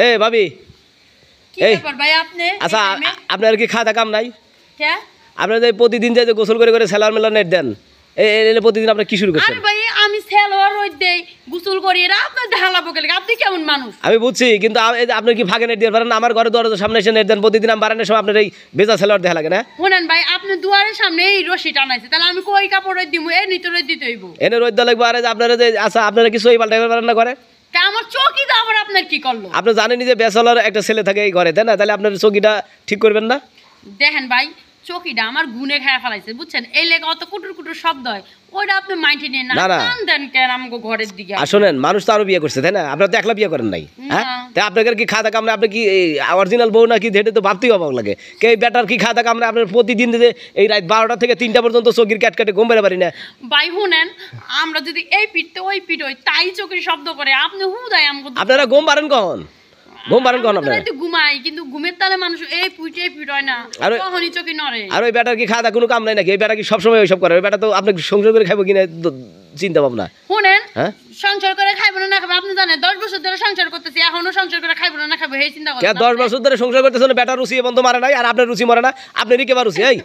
এই ভাবি কি ব্যাপার ভাই আপনি আচ্ছা আপনার কি খাওয়া কাম নাই? কে আপনার যে প্রতিদিন যে গোসল করে করে সেলার মেলা নেট দেন এই প্রতিদিন আপনার কি শুরু করছেন? আরে ভাই আমি সেলোয়ার রোদ দেই গোসল করি এরা আপনার ঢালাবো কেন? আপনি কেমন মানুষ? আমি বুঝছি কিন্তু আপনি কি ফাঁকে নেট দিয়ে পারেন? আমার ঘরে দরজার সামনে এসে নেট দেন প্রতিদিন, আমি বারান্দার সময় আপনার এই বেজা সেলার দেখা লাগে না? শুনেন ভাই আপনি দুয়ারের সামনে এই রশি টানাইছে, তাহলে আমি কই কাপড় রোদ দিমু? এই নিতে রোদ দিতে হইব। এনে রোদ দেওয়া লাগবে। আরে আপনারা যে আচ্ছা আপনারা কিছু এই পাল্টা পারেন না করে? তা আমার চৌকিটা আবার আপনার কি করলো? আপনি জানেনই যে বেসালার একটা ছেলে থাকে এই ঘরে, তাই না? তাহলে আপনার চৌকিটা ঠিক করবেন না? দেখেন ভাই চৌকিটা আমার গুনে খায়া ফেলাইছে বুঝছেন, এই লেগে অত কুটুর কুটুর শব্দ হয়, ওইটা আপনি মাইন্ডে নিয়ে না টান দেন কেন আমাকে ঘরের দিকে? শোনেন, মানুষ তো আরো বিয়ে করছে, তাই না? আপনারা তো একলা বিয়ে করেন নাই, হ্যাঁ? তাই আপনাদের কি খাওয়া কামড়ে আপনি কি অরিজিনাল বউ নাকি যেটা তো ভাবতেই অবাক লাগে। কে বেটার কি খাওয়া কামড়ে আপনার প্রতিদিন যে এই রাত 12টা থেকে 3টা পর্যন্ত চৌকির ক্যাট কাটে ঘুম বেড়ে পারি না? ভাই শুনেন, আমরা যদি এই পিঠতে ওই পিঠ হই তাই চোখের শব্দ করে আপনি হুদায় আমাকে আপনারা ঘুম পারেন কখন? ঘুম পারেন কখন আপনারা? তো ঘুমাই কিন্তু ঘুমের তালে মানুষ এই পিঠ হয় না, কখনই চোখে নড়ে। আর ওই বেটার কি খাওয়া কোনো কাম নাই নাকি? এই বেটা কি সবসময় ওইসব করে? ওই বেটা তো আপনি সংসার করে খাইবো কিনা চিন্তা ভাবনা। শুনেন, হ্যাঁ সংসার করে খাইবো না খাবো আপনি জানেন 10 বছর ধরে সংসার করতেছি, এখনো সংসার করে খাইবো না খাবো এই চিন্তা করতেছেন? 10 বছর ধরে সংসার করতেছেন, বেটা রুচি বন্ধ মারে নাই আর আপনার রুচি মরে না? আপনারই কেবা রুচি? এই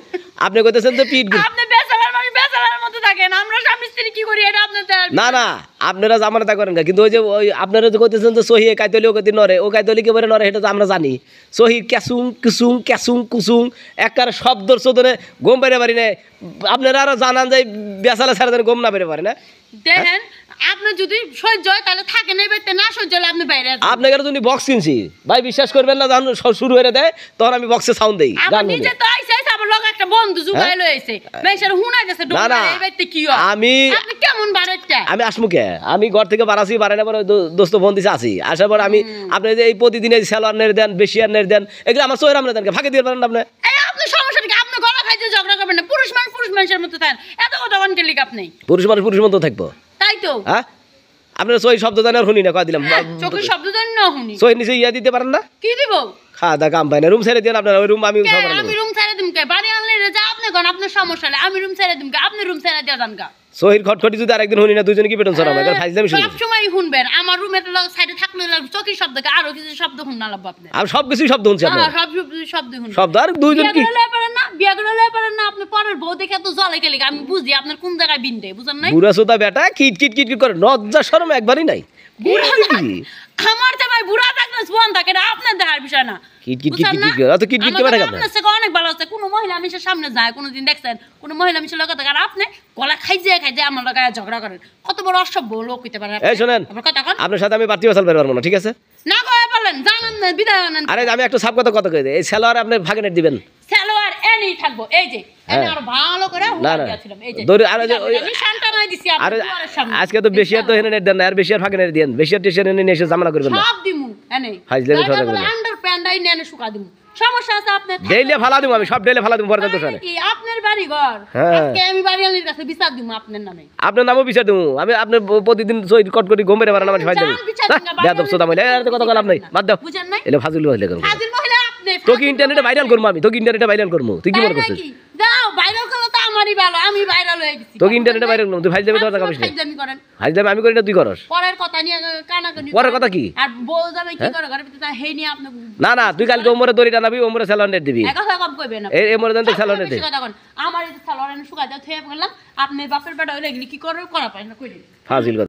আপনি কইতেছেন যে পিট আপনি বেচারার মতো থাকেন, আমরা স্বামী স্ত্রী কি করি এটা আপনাদের না না আপনারা জামানতা করেন না, কিন্তু ওই যে ওই আপনারা যে কইতেছেন যে সহি কাইতলি ও কইতে নরে, ও কাইতলি কে বলে নরে, এটা তো আমরা জানি। সহি ক্যাসুং কুসুং ক্যাসুং কুসুং একবার শব্দর চোদনে গম বেড়ে পারি না। আপনারা আরো জানান যে বেসালা ছাড়া যেন গম না বেড়ে পারে না? দেখেন আপনি যদি সহ্য হয় তাহলে থাকেন, এই বাড়িতে না সহ্য হলে আপনি বাইরে আসেন। আপনাকে যদি বক্স কিনছি ভাই বিশ্বাস করবেন না, যখন শুরু হয়ে দেয় তখন আমি বক্সে সাউন্ড দেই। আমার নিজে তো আইছে আমার লগে একটা বন্ধু জুগাই লইছে মেশার হুনাই যাচ্ছে ডোলা এই বাড়িতে কি হয়? আপনি কেমন বাড়াইতে? আমি আসমুকে আমি ঘর থেকে বাড়াছি, বাড়াই না পরে দোস্ত ফোন দিছে আসি, আসার পর আমি আপনি যে এই প্রতিদিন এই সেলোয়ার নের দেন, বেশিয়ার নের দেন, এগুলো আমার সোয়ের আমরা দেন ফাঁকে দিয়ে পারেন আপনি? এই আপনি সমস্যা কি? আপনি গলা খাইতে ঝগড়া করবেন না, পুরুষ মানুষের মতো থাকেন, এত কথা কোন কেলিক আপনি? পুরুষ মতো থাকবো তাই তো। হ্যাঁ আপনার সই শব্দ জানি আর শুনি না, কয় দিলাম চোখের শব্দ জানি না শুনি। সই নিচে ইয়া দিতে পারেন না? কি দিব? খাওয়া দাওয়া কাম পাই না, রুম ছেড়ে দেন আপনার। ওই রুম আমি রুম ছেড়ে দিম কে? বাড়ি আনলে যা আপনি কোন আপনার সমস্যা হলে আমি রুম ছেড়ে দিম কে? আপনি রুম ছেড়ে দিয়ে যান গা। সহির খটখটি যদি আরেকদিন শুনি না, দুজনে কি বেতন ছড়াবো? এখন ফাইজলামি শুনি। সব সময় শুনবেন আমার রুমের সাইডে থাকলে চোখের শব্দ কে আরো কিছু শব্দ শুননা লাগবে আপনি। আমি সব কিছু শব্দ শুনছি আপনার। সব শব্দ শুনুন। শব্দ আর দুইজন কি বিয়া করে লয়ে পারেন না আপনি? পরের বউ দেখে তো জলে গেলে আমি বুঝি আপনার কোন জায়গায় বিন্দে, বুঝেন নাই? বুড়া সোদা বেটা কিট কিট কিট করে লজ্জা শরম একবারই নাই। আমার তো ভাই বুড়া থাকলে জোয়ান থাকে না, আপনার দেখার বিষয় না। কিট কিট কিট কিট করে অত কিট কিট করে থাকে আপনার থেকে অনেক ভালো আছে। কোন মহিলা মিশে সামনে যায় কোনদিন দেখছেন? কোন মহিলা মিশে লগে থাকে আর আপনি গলা খাইজে আমার লগে ঝগড়া করেন? কত বড় অসভ্য লোক হইতে পারে। এই শুনেন, আপনার সাথে আমি বাড়তি বসাল পারবো না, ঠিক আছে? না কয়ে পারলেন জানেন না বিদায় আনেন। আরে আমি একটা সাপ কথা কই দেই, এই সেলোয়ার আপনি ভাগে নেট দিবেন। সেলোয়ার এনি থাকবো, এই যে এনে আর ভালো করে দিয়েছিলাম, এই যে দড়ি আর ওই নিশানটা নাই দিছি আপনার দুয়ারের সামনে। আজকে তো বেশি আর তো এনে নেট দেন না, আর বেশি আর ফাঁকে নেট দেন, বেশি আর টেশন এনে এসে ঝামেলা করবেন না। সব দিমু এনে ফাইজলামি কথা বলেন। আন্ডার প্যান্ট আই নেনে শুকা দিমু, সমস্যা আছে আপনার? ডেইলি ফালা দিমু, আমি সব ডেইলি ফালা দিমু পরে তো শুনে কি আপনার বাড়ি ঘর? আজকে আমি বাড়ি আলির কাছে বিচার দিমু আপনার নামে। আপনার নামও বিচার দিমু আমি। আপনি প্রতিদিন সই কট করি ঘুম বেড়ে পারেন আমার ফাইজলামি। বেয়াদব সোদা মহিলা, এর কথা লাভ নাই, বাদ দাও। বুঝেন নাই? এলে ফাজিল মহিলা করব। ফাজিল মহিলা আপনি। তোকে ইন্টারনেটে ভাইরাল করব আমি, তোকে ইন্টারনেটে ভাইরাল করব। তুই কি মনে করছিস? যাও ভাইরাল করলে তো আমারই ভালো, আমি ভাইরাল হয়ে গেছি। তোকে ইন্টারনেটে ভাইরাল করব, তুই ফাইজলামি কথা কইস না। ফাইজলামি করেন। ফাইজলামি আমি করি না, তুই করস। পরের কথা নিয়ে কানাকানি। পরের কথা কি? আর বউ যাবে কি করে ঘরে ভিতরে হেই নিয়ে আপনি। না না তুই কালকে ওমরে দড়ি টানাবি, ওমরে সেলোয়ার নেট দিবি। এক কথা কম কইবেন না। এই ওমরে দেন তো সেলোয়ার নেট দে। আমার এই সেলোয়ার এনে শুকাই দাও থুয়ে গেলাম, আপনি বাপের বেটা হইলে কি করে করা পায় না কইলেন। ফাজিল।